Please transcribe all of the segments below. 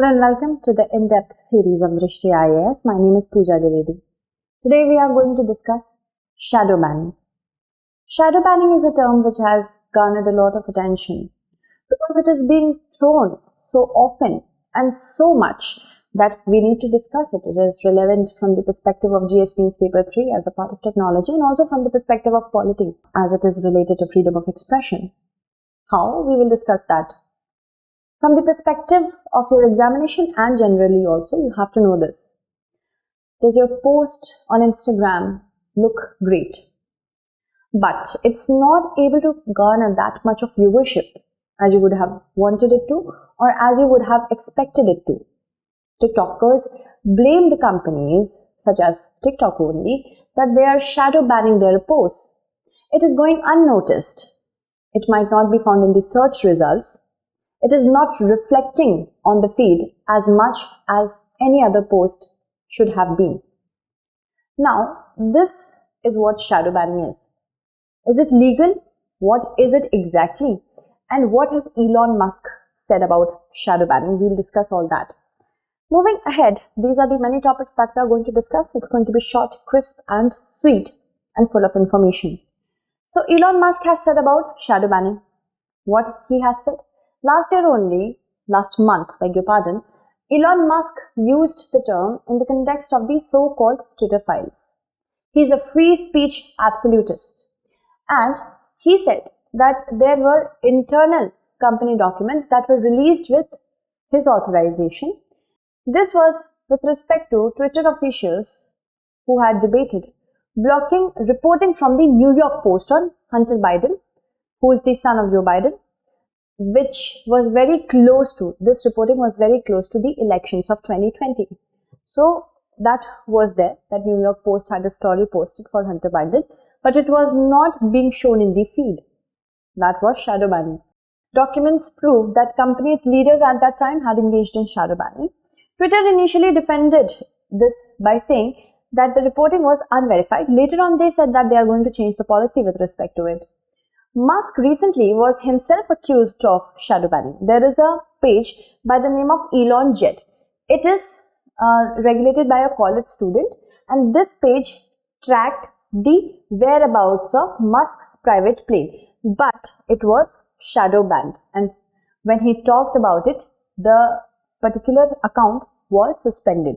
Hello and welcome to the in-depth series of Drishti IAS. My name is Pooja Dwivedi. Today we are going to discuss shadow banning. Shadow banning is a term which has garnered a lot of attention because it is being thrown so often and so much that we need to discuss it. It is relevant from the perspective of GS means paper 3 as a part of technology and also from the perspective of polity as it is related to freedom of expression. How? We will discuss that. From the perspective of your examination and generally also, you have to know this. Does your post on Instagram look great? But it's not able to garner that much of viewership as you would have wanted it to or as you would have expected it to. TikTokers blame the companies, such as TikTok only, that they are shadow banning their posts. It is going unnoticed. It might not be found in the search results. It is not reflecting on the feed as much as any other post should have been. Now, this is what shadow banning is. Is it legal? What is it exactly? And what has Elon Musk said about shadow banning? We'll discuss all that. Moving ahead, these are the many topics that we are going to discuss. It's going to be short, crisp, and sweet, and full of information. So, Elon Musk has said about shadow banning. What he has said? Last month, Elon Musk used the term in the context of the so-called Twitter files. He is a free speech absolutist. And he said that there were internal company documents that were released with his authorization. This was with respect to Twitter officials who had debated blocking reporting from the New York Post on Hunter Biden, who is the son of Joe Biden, which was very close to, this reporting was very close to the elections of 2020. So that was there, that New York Post had a story posted for Hunter Biden, but it was not being shown in the feed. That was shadow banning. Documents proved that companies' leaders at that time had engaged in shadow banning. Twitter initially defended this by saying that the reporting was unverified. Later on, they said that they are going to change the policy with respect to it. Musk recently was himself accused of shadow banning. There is a page by the name of 𝐈𝐀𝐒 𝐏𝐫𝐞𝐥𝐢𝐬. It is regulated by a college student, and this page tracked the whereabouts of Musk's private plane, but it was shadow banned. And when he talked about it, the particular account was suspended.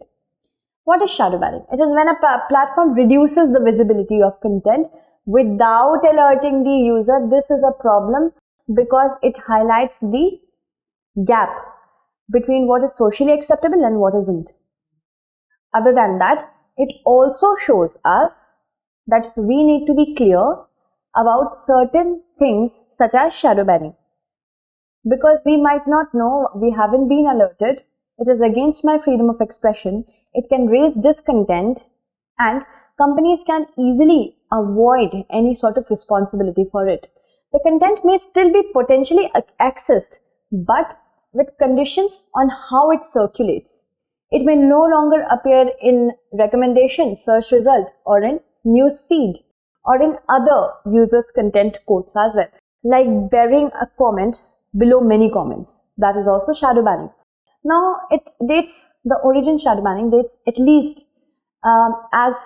What is shadow banning? It is when a platform reduces the visibility of content without alerting the user. This is a problem because it highlights the gap between what is socially acceptable and what isn't. Other than that, it also shows us that we need to be clear about certain things such as shadow banning. Because we might not know, we haven't been alerted, it is against my freedom of expression, it can raise discontent, and companies can easily avoid any sort of responsibility for it. The content may still be potentially accessed, but with conditions on how it circulates. It may no longer appear in recommendation, search result, or in news feed, or in other users' content quotes as well, like burying a comment below many comments. That is also shadow banning. Now, the origin shadow banning dates at least as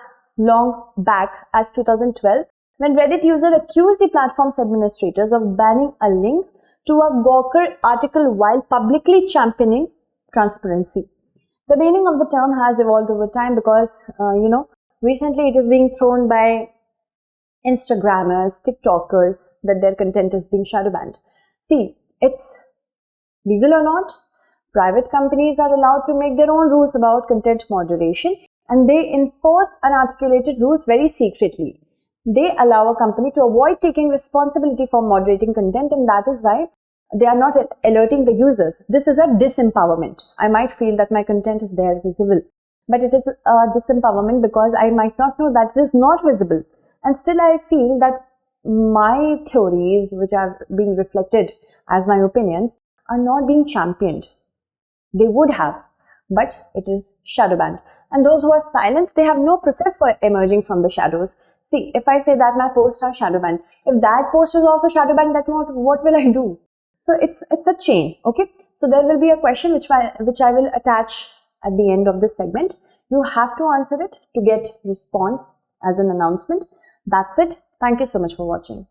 long back as 2012, when Reddit user accused the platform's administrators of banning a link to a Gawker article while publicly championing transparency. The meaning of the term has evolved over time because, recently it is being thrown by Instagrammers, TikTokers, that their content is being shadow banned. See, it's legal or not. Private companies are allowed to make their own rules about content moderation, and they enforce unarticulated rules very secretly. They allow a company to avoid taking responsibility for moderating content, and that is why they are not alerting the users. This is a disempowerment. I might feel that my content is there visible, but it is a disempowerment because I might not know that it is not visible. And still I feel that my theories, which are being reflected as my opinions, are not being championed. They would have, but it is shadow banned. And those who are silenced, they have no process for emerging from the shadows. See, if I say that my posts are shadow banned, if that post is also shadow banned, then what will I do? So it's a chain, okay? So there will be a question which I will attach at the end of this segment. You have to answer it to get response as an announcement. That's it. Thank you so much for watching.